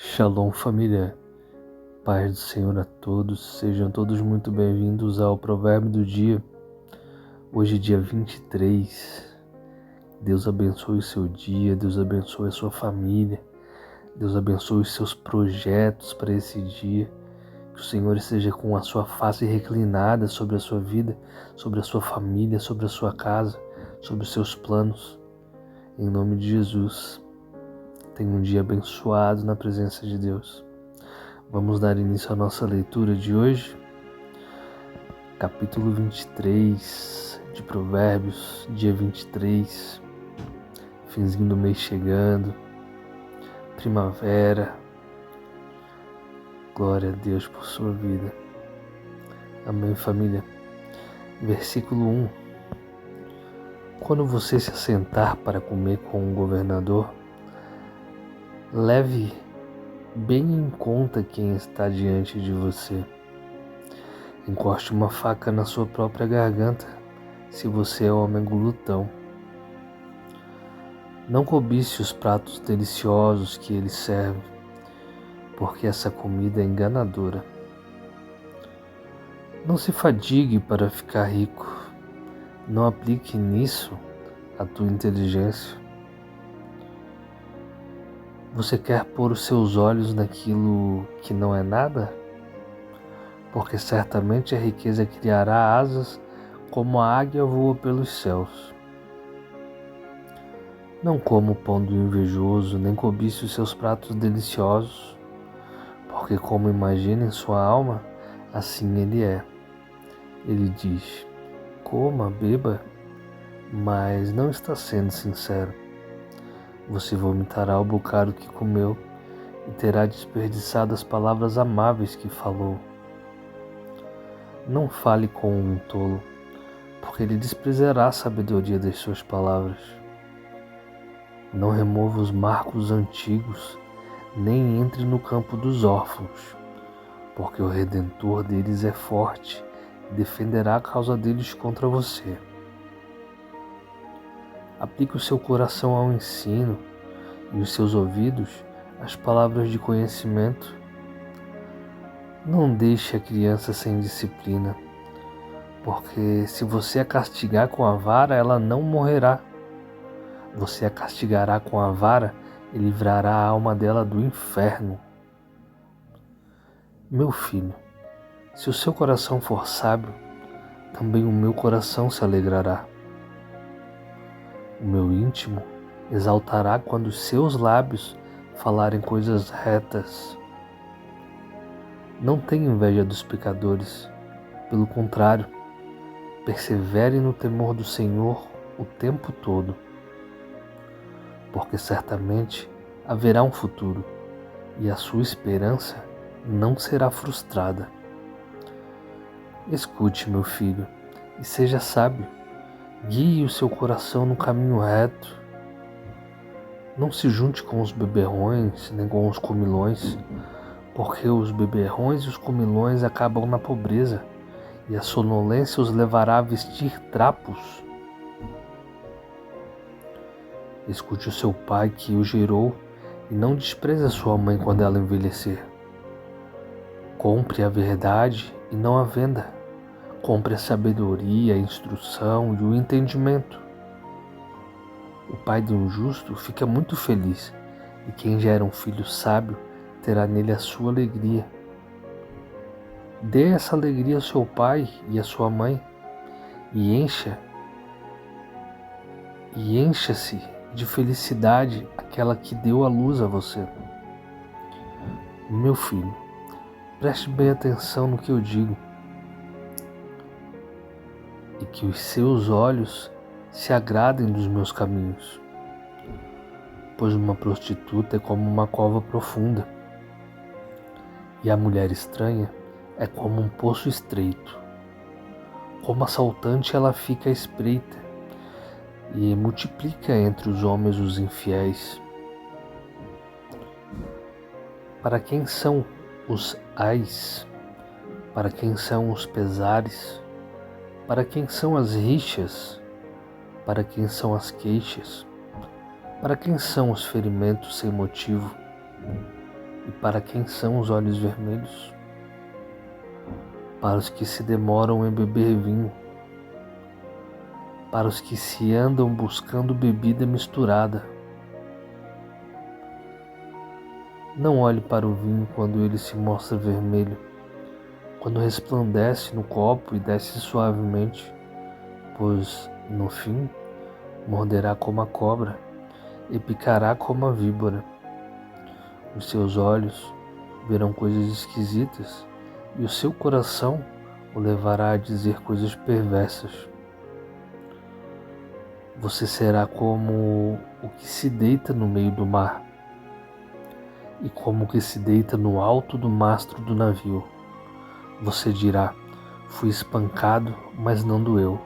Shalom, família, paz do Senhor a todos, sejam todos muito bem-vindos ao Provérbio do Dia. Hoje, dia 23, Deus abençoe o seu dia, Deus abençoe a sua família, Deus abençoe os seus projetos para esse dia, que o Senhor esteja com a sua face reclinada sobre a sua vida, sobre a sua família, sobre a sua casa, sobre os seus planos, em nome de Jesus. Tenha um dia abençoado na presença de Deus. Vamos dar início à nossa leitura de hoje, capítulo 23 de Provérbios, dia 23, finzinho do mês chegando, primavera. Glória a Deus por sua vida. Amém, família. Versículo 1. Quando você se assentar para comer com o governador, leve bem em conta quem está diante de você. Encoste uma faca na sua própria garganta, se você é homem glutão. Não cobice os pratos deliciosos que ele serve, porque essa comida é enganadora. Não se fadigue para ficar rico. Não aplique nisso a tua inteligência. Você quer pôr os seus olhos naquilo que não é nada? Porque certamente a riqueza criará asas como a águia voa pelos céus. Não coma o pão do invejoso, nem cobice os seus pratos deliciosos, porque como imagina em sua alma, assim ele é. Ele diz, coma, beba, mas não está sendo sincero. Você vomitará o bocado que comeu e terá desperdiçado as palavras amáveis que falou. Não fale com um tolo, porque ele desprezará a sabedoria das suas palavras. Não remova os marcos antigos, nem entre no campo dos órfãos, porque o Redentor deles é forte e defenderá a causa deles contra você. Aplique o seu coração ao ensino e os seus ouvidos às palavras de conhecimento. Não deixe a criança sem disciplina, porque se você a castigar com a vara, ela não morrerá. Você a castigará com a vara e livrará a alma dela do inferno. Meu filho, se o seu coração for sábio, também o meu coração se alegrará. O meu íntimo exaltará quando os seus lábios falarem coisas retas. Não tenha inveja dos pecadores, pelo contrário, persevere no temor do Senhor o tempo todo, porque certamente haverá um futuro e a sua esperança não será frustrada. Escute, meu filho, e seja sábio. Guie o seu coração no caminho reto. Não se junte com os beberrões, nem com os comilões, porque os beberrões e os comilões acabam na pobreza, e a sonolência os levará a vestir trapos. Escute o seu pai que o gerou, e não despreze a sua mãe quando ela envelhecer. Compre a verdade e não a venda. Compre a sabedoria, a instrução e o entendimento. O pai de um justo fica muito feliz, e quem gera um filho sábio terá nele a sua alegria. Dê essa alegria ao seu pai e à sua mãe, e encha-se de felicidade aquela que deu a luz a você. Meu filho, preste bem atenção no que eu digo, e que os seus olhos se agradem dos meus caminhos, pois uma prostituta é como uma cova profunda, e a mulher estranha é como um poço estreito. Como assaltante ela fica à espreita, e multiplica entre os homens os infiéis. Para quem são os ais? Para quem são os pesares? Para quem são as rixas? Para quem são as queixas? Para quem são os ferimentos sem motivo? E para quem são os olhos vermelhos? Para os que se demoram em beber vinho, para os que se andam buscando bebida misturada. Não olhe para o vinho quando ele se mostra vermelho, quando resplandece no copo e desce suavemente, pois, no fim, morderá como a cobra e picará como a víbora. Os seus olhos verão coisas esquisitas e o seu coração o levará a dizer coisas perversas. Você será como o que se deita no meio do mar e como o que se deita no alto do mastro do navio. Você dirá: fui espancado, mas não doeu.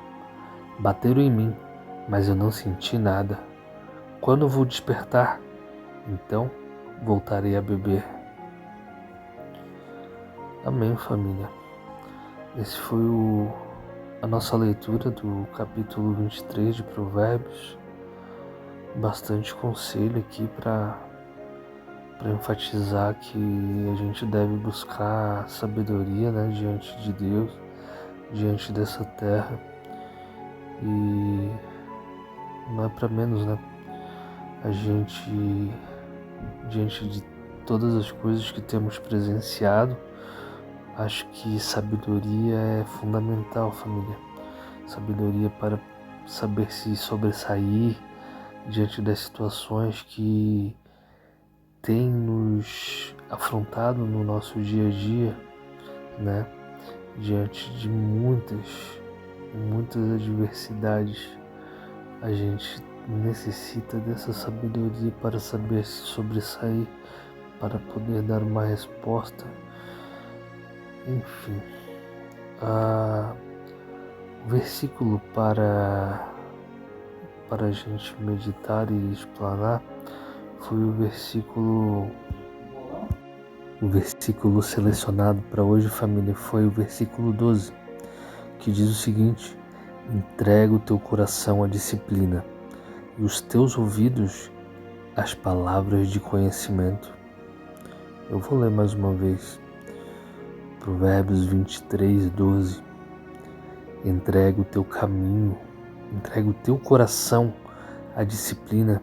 Bateram em mim, mas eu não senti nada. Quando vou despertar, então voltarei a beber. Amém, família. Esse foi a nossa leitura do capítulo 23 de Provérbios. Bastante conselho aqui para enfatizar que a gente deve buscar sabedoria, né, diante de Deus, diante dessa terra. E não é para menos, né? A gente, diante de todas as coisas que temos presenciado, acho que sabedoria é fundamental, família. Sabedoria para saber se sobressair diante das situações que têm nos afrontado no nosso dia a dia, né? Diante de muitas adversidades, a gente necessita dessa sabedoria para saber se sobressair, para poder dar uma resposta. Enfim, o versículo para a gente meditar e explanar foi o versículo selecionado para hoje, família, foi o versículo 12, que diz o seguinte: entrega o teu coração à disciplina e os teus ouvidos às palavras de conhecimento. Eu vou ler mais uma vez. Provérbios 23, 12. Entrega o teu caminho, entrega o teu coração à disciplina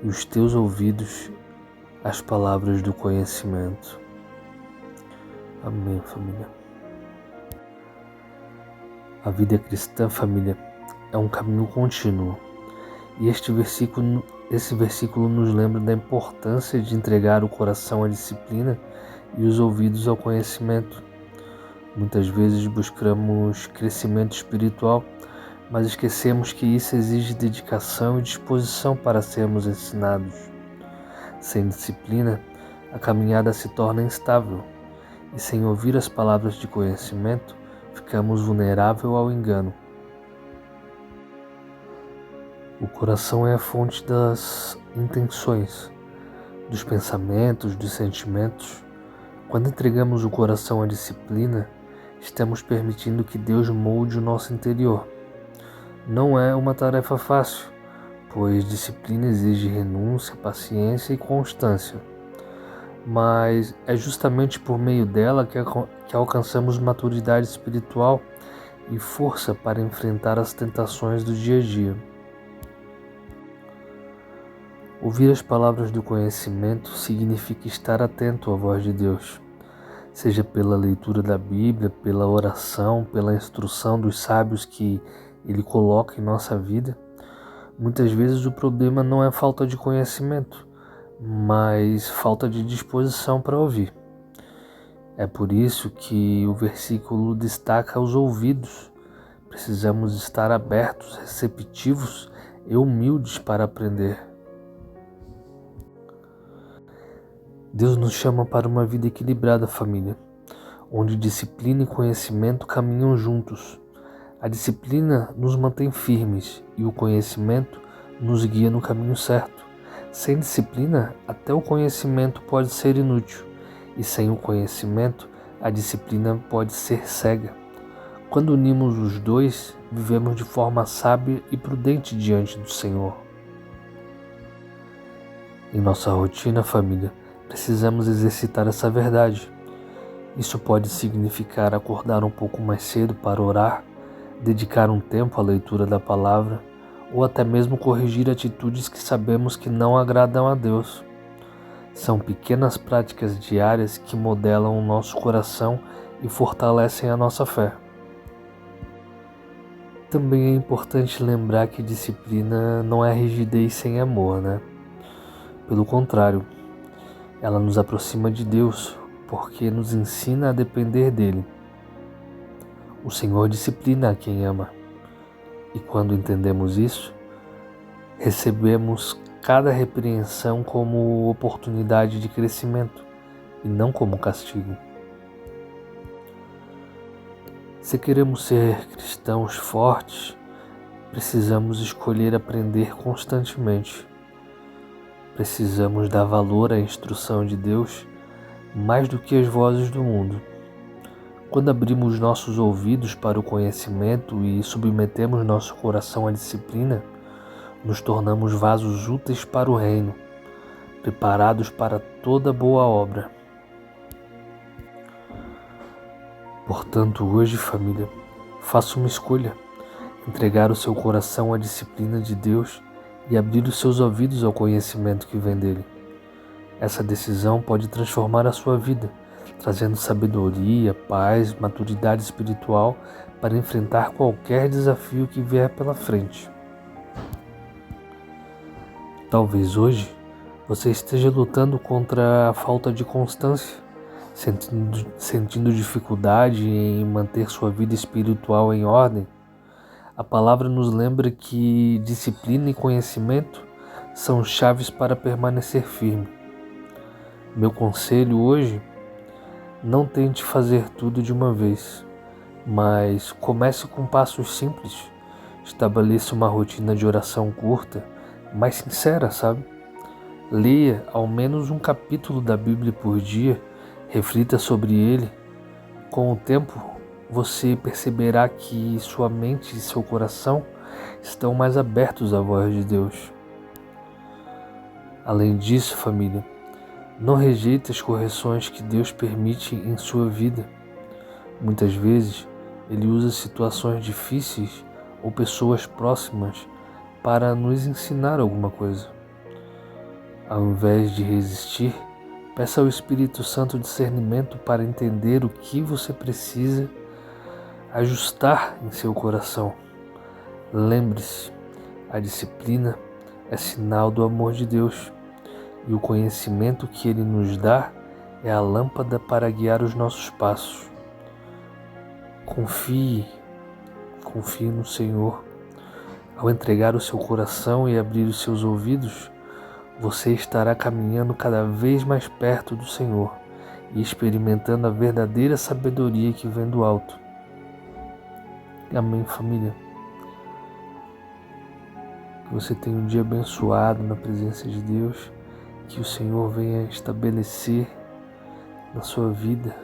e os teus ouvidos às palavras do conhecimento. Amém, família. A vida cristã, família, é um caminho contínuo. E esse versículo nos lembra da importância de entregar o coração à disciplina e os ouvidos ao conhecimento. Muitas vezes buscamos crescimento espiritual, mas esquecemos que isso exige dedicação e disposição para sermos ensinados. Sem disciplina, a caminhada se torna instável, e sem ouvir as palavras de conhecimento, ficamos vulneráveis ao engano. O coração é a fonte das intenções, dos pensamentos, dos sentimentos. Quando entregamos o coração à disciplina, estamos permitindo que Deus molde o nosso interior. Não é uma tarefa fácil, pois disciplina exige renúncia, paciência e constância. Mas é justamente por meio dela que alcançamos maturidade espiritual e força para enfrentar as tentações do dia a dia. Ouvir as palavras do conhecimento significa estar atento à voz de Deus, seja pela leitura da Bíblia, pela oração, pela instrução dos sábios que Ele coloca em nossa vida. Muitas vezes o problema não é falta de conhecimento, mas falta de disposição para ouvir. É por isso que o versículo destaca os ouvidos. Precisamos estar abertos, receptivos e humildes para aprender. Deus nos chama para uma vida equilibrada, família, onde disciplina e conhecimento caminham juntos. A disciplina nos mantém firmes e o conhecimento nos guia no caminho certo. Sem disciplina, até o conhecimento pode ser inútil, e sem o conhecimento, a disciplina pode ser cega. Quando unimos os dois, vivemos de forma sábia e prudente diante do Senhor. Em nossa rotina, família, precisamos exercitar essa verdade. Isso pode significar acordar um pouco mais cedo para orar, dedicar um tempo à leitura da palavra, ou até mesmo corrigir atitudes que sabemos que não agradam a Deus. São pequenas práticas diárias que modelam o nosso coração e fortalecem a nossa fé. Também é importante lembrar que disciplina não é rigidez sem amor, né? Pelo contrário, ela nos aproxima de Deus, porque nos ensina a depender dele. O Senhor disciplina a quem ama, e quando entendemos isso, recebemos cada repreensão como oportunidade de crescimento e não como castigo. Se queremos ser cristãos fortes, precisamos escolher aprender constantemente. Precisamos dar valor à instrução de Deus mais do que as vozes do mundo. Quando abrimos nossos ouvidos para o conhecimento e submetemos nosso coração à disciplina, nos tornamos vasos úteis para o reino, preparados para toda boa obra. Portanto, hoje, família, faça uma escolha: entregar o seu coração à disciplina de Deus e abrir os seus ouvidos ao conhecimento que vem dele. Essa decisão pode transformar a sua vida, trazendo sabedoria, paz, maturidade espiritual para enfrentar qualquer desafio que vier pela frente. Talvez hoje você esteja lutando contra a falta de constância, sentindo dificuldade em manter sua vida espiritual em ordem. A palavra nos lembra que disciplina e conhecimento são chaves para permanecer firme. Meu conselho hoje: não tente fazer tudo de uma vez, mas comece com passos simples. Estabeleça uma rotina de oração curta, mas sincera, sabe? Leia ao menos um capítulo da Bíblia por dia, reflita sobre ele. Com o tempo, você perceberá que sua mente e seu coração estão mais abertos à voz de Deus. Além disso, família, não rejeite as correções que Deus permite em sua vida. Muitas vezes, Ele usa situações difíceis ou pessoas próximas para nos ensinar alguma coisa. Ao invés de resistir, peça ao Espírito Santo discernimento para entender o que você precisa ajustar em seu coração. Lembre-se, a disciplina é sinal do amor de Deus e o conhecimento que Ele nos dá é a lâmpada para guiar os nossos passos. Confie no Senhor. Ao entregar o seu coração e abrir os seus ouvidos, você estará caminhando cada vez mais perto do Senhor e experimentando a verdadeira sabedoria que vem do alto. Amém, família? Que você tenha um dia abençoado na presença de Deus, que o Senhor venha estabelecer na sua vida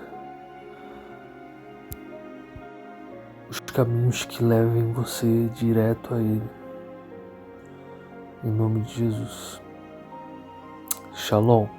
os caminhos que levem você direto a Ele. Em nome de Jesus. Shalom.